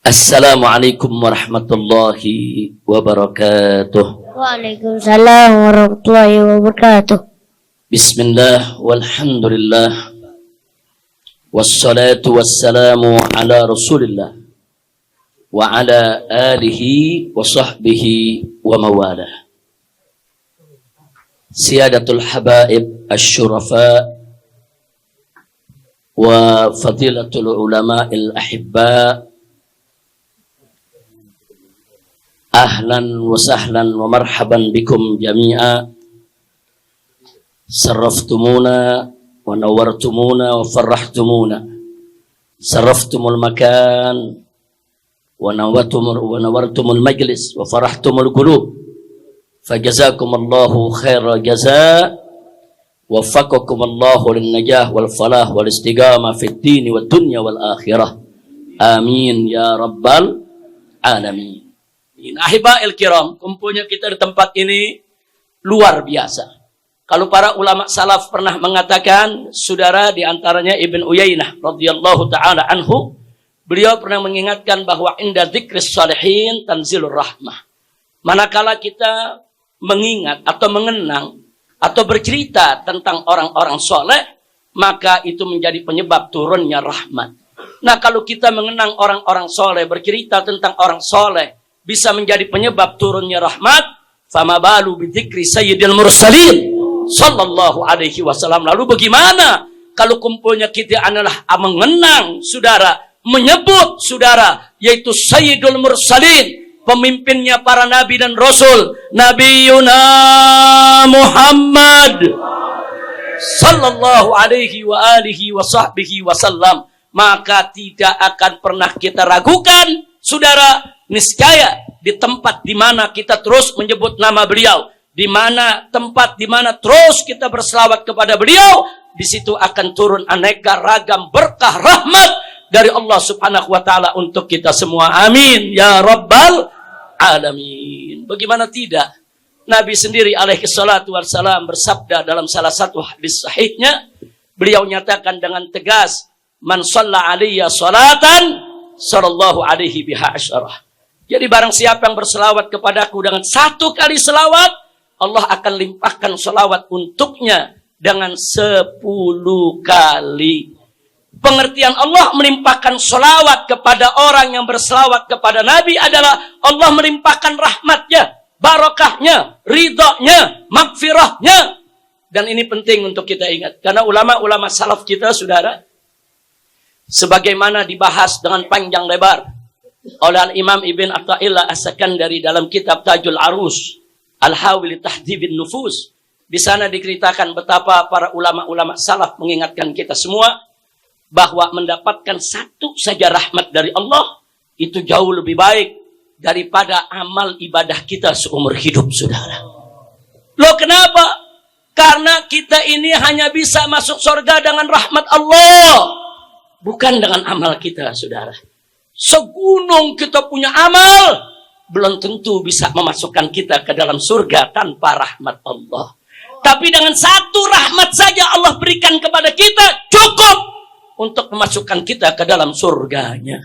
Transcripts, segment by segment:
Assalamualaikum warahmatullahi wabarakatuh. Waalaikumsalam warahmatullahi wabarakatuh. Bismillah walhamdulillah wassalatu wassalamu ala rasulillah wa ala alihi wa sahbihi wa mawalah. Siyadatul habaib asyurafa wa fadilatul ulama'il ahibba, ahlan wa sahlan wa marhaban bikum jami'a. Sarraftumuna wa nawartumuna wa farrahtumuna. Sarraftumul makan wa nawartumul majlis wa farahtumul qulub. Fajazakumullahu khaira jazaa. Waffaqakumullahu lin najah wal falah wal istiqamah fid din wad dunya wal akhirah. Amin ya rabbal alamin. Ahiba'il kiram, kumpulnya kita di tempat ini luar biasa. Kalau para ulama salaf pernah mengatakan, saudara, di antaranya Ibn Uyainah radhiyallahu taala anhu, beliau pernah mengingatkan bahwa inda dzikris shalihin tanzilur rahmah. Manakala kita mengingat atau mengenang atau bercerita tentang orang-orang soleh, maka itu menjadi penyebab turunnya rahmat. Nah, kalau kita mengenang orang-orang soleh, bercerita tentang orang soleh, bisa menjadi penyebab turunnya rahmat. Fama balu bidzikri sayyidil mursalin sallallahu alaihi wasallam. Lalu bagaimana kalau kumpulnya kita adalah mengenang, saudara, menyebut, saudara, yaitu sayyidul mursalin, pemimpinnya para nabi dan rasul, Nabiyuna Muhammad sallallahu alaihi wa alihi wa sahbihi wasallam. Maka tidak akan pernah kita ragukan, saudara, niscaya di tempat di mana kita terus menyebut nama beliau, di mana tempat di mana terus kita berselawat kepada beliau, di situ akan turun aneka ragam berkah rahmat dari Allah Subhanahu wa taala untuk kita semua. Amin ya rabbal alamin. Bagaimana tidak? Nabi sendiri alaihi salatu wassalam bersabda dalam salah satu hadis sahihnya, beliau nyatakan dengan tegas, man shalla alayya salatan sallallahu alaihi biha asyarah. Jadi barang siapa yang berselawat kepadaku dengan satu kali selawat, Allah akan limpahkan selawat untuknya dengan 10 kali. Pengertian Allah melimpahkan selawat kepada orang yang berselawat kepada Nabi adalah Allah melimpahkan rahmatnya, barakahnya, ridhonya, magfirahnya. Dan ini penting untuk kita ingat. Karena ulama-ulama salaf kita, saudara, sebagaimana dibahas dengan panjang lebar oleh Al-Imam Ibn Atha'illah As-Sakandari dalam kitab Tajul Arus Al-Hawi li Tahdhibin Nufus. Di sana diceritakan betapa para ulama-ulama salaf mengingatkan kita semua bahwa mendapatkan satu saja rahmat dari Allah itu jauh lebih baik daripada amal ibadah kita seumur hidup, saudara. Loh, kenapa? Karena kita ini hanya bisa masuk surga dengan rahmat Allah, bukan dengan amal kita, saudara. Segunung kita punya amal, belum tentu bisa memasukkan kita ke dalam surga tanpa rahmat Allah. Tapi dengan satu rahmat saja Allah berikan kepada kita, cukup untuk memasukkan kita ke dalam surganya.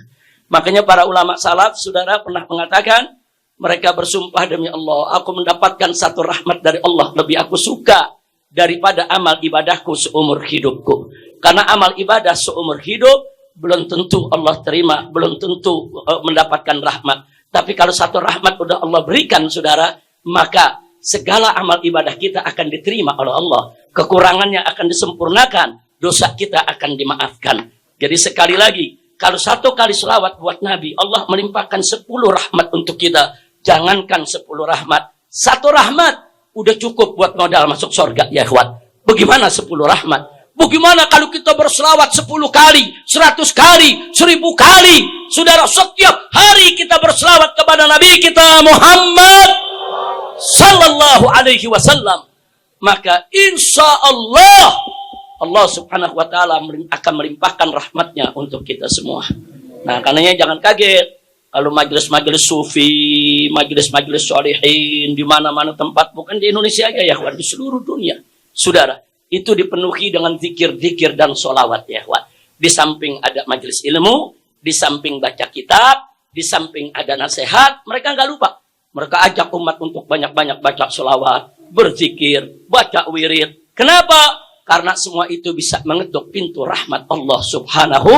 Makanya para ulama salaf, saudara, pernah mengatakan, mereka bersumpah demi Allah, aku mendapatkan satu rahmat dari Allah, lebih aku suka daripada amal ibadahku seumur hidupku. Karena amal ibadah seumur hidup belum tentu Allah terima, belum tentu mendapatkan rahmat. Tapi kalau satu rahmat udah Allah berikan, saudara, maka segala amal ibadah kita akan diterima oleh Allah. Kekurangannya akan disempurnakan, dosa kita akan dimaafkan. Jadi sekali lagi, kalau satu kali selawat buat Nabi, Allah melimpahkan 10 rahmat untuk kita. Jangankan 10 rahmat, satu rahmat udah cukup buat modal masuk surga, ya ikhwan. Bagaimana 10 rahmat? Bagaimana kalau kita berselawat 10 kali, 100 kali, 1000 kali? Saudara, setiap hari kita berselawat kepada Nabi kita Muhammad sallallahu alaihi wasallam. Maka insya Allah, Allah subhanahu wa ta'ala akan melimpahkan rahmatnya untuk kita semua. Nah, karenanya jangan kaget kalau majelis-majelis sufi, majelis-majelis sholihin, di mana-mana tempat, bukan di Indonesia aja ya, di seluruh dunia. Saudara, itu dipenuhi dengan zikir-zikir dan sholawat ya. Di samping ada majelis ilmu, di samping baca kitab, Di samping ada nasihat, mereka nggak lupa. Mereka ajak umat untuk banyak-banyak baca sholawat, berzikir, baca wirid. Kenapa? Karena semua itu bisa mengetuk pintu rahmat Allah Subhanahu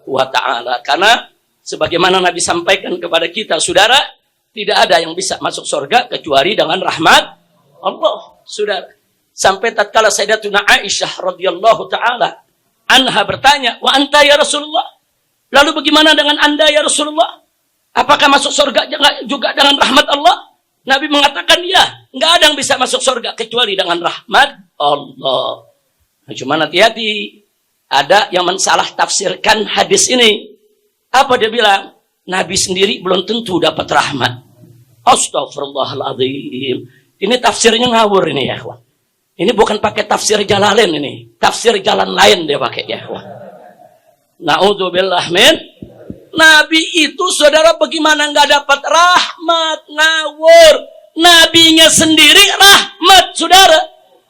wa ta'ala. Karena sebagaimana Nabi sampaikan kepada kita, saudara, tidak ada yang bisa masuk surga kecuali dengan rahmat Allah, saudara. Sampai tatkala Sayyidatuna Aisyah radhiyallahu taala anha bertanya, "Wa anta ya Rasulullah?" Lalu bagaimana dengan Anda ya Rasulullah? Apakah masuk surga juga dengan rahmat Allah? Nabi mengatakan, ya, nggak ada yang bisa masuk surga kecuali dengan rahmat Allah. Nah, cuma hati-hati, ada yang mensalah tafsirkan hadis ini. Apa dia bilang? Nabi sendiri belum tentu dapat rahmat. Astaghfirullahaladzim. Ini tafsirnya ngawur ini ya, kawan. Ini bukan pakai tafsir Jalalain ini. Tafsir jalan lain dia pakai ya, kawan. Na'udzubillah min. Nabi itu, saudara, bagaimana nggak dapat rahmat? Ngawur. Nabinya sendiri rahmat, saudara.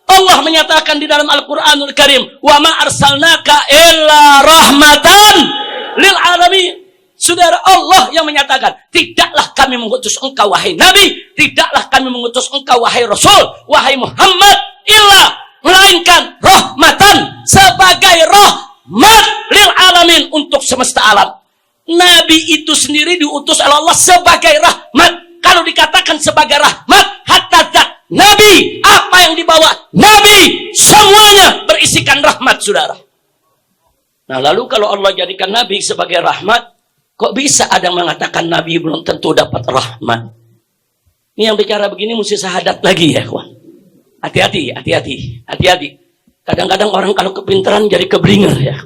Allah menyatakan di dalam Al-Quranul Karim, wa ma arsalnaka illa rahmatan lil alamin. Saudara, Allah yang menyatakan, tidaklah kami mengutus engkau wahai Nabi, tidaklah kami mengutus engkau wahai Rasul, wahai Muhammad, illa melainkan rahmatan, sebagai rahmat lil alamin, untuk semesta alam. Nabi itu sendiri diutus oleh Allah sebagai rahmat. Kalau dikatakan sebagai rahmat, hatta zat Nabi, apa yang dibawa Nabi, semuanya berisikan rahmat, saudara. Nah, lalu kalau Allah jadikan Nabi sebagai rahmat, kok bisa ada yang mengatakan Nabi belum tentu dapat rahmat? Ini yang bicara begini mesti syahadat lagi ya, kawan. Hati-hati, hati-hati, hati-hati. Kadang-kadang orang kalau kepintaran jadi keblinger ya.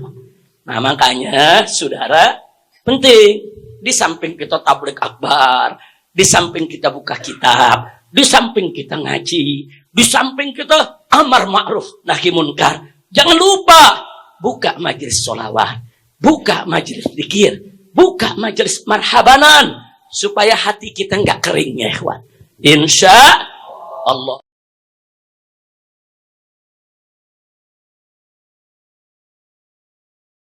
Nah, makanya, saudara, penting. Di samping kita tabligh akbar, di samping kita buka kitab, di samping kita ngaji, di samping kita amar ma'ruf nahi munkar, jangan lupa buka majelis sholawat, buka majelis zikir, buka majelis marhabanan, supaya hati kita nggak kering ya, ikhwan. Insya Allah.